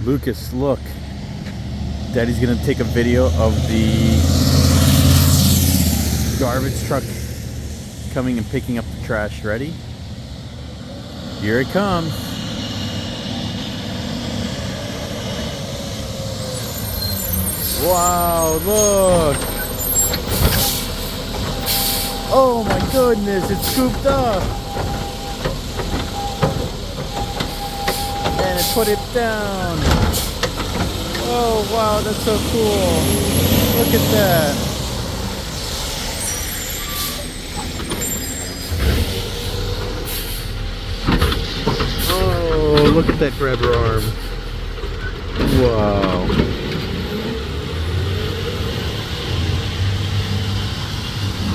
Lucas, look. Daddy's gonna take a video of the garbage truck coming and picking up the trash. Ready? Here it comes. Wow, look. Oh my goodness, it's scooped up. And it put it down. Oh wow, that's so cool. Look at that. Oh, look at that grabber arm. Wow.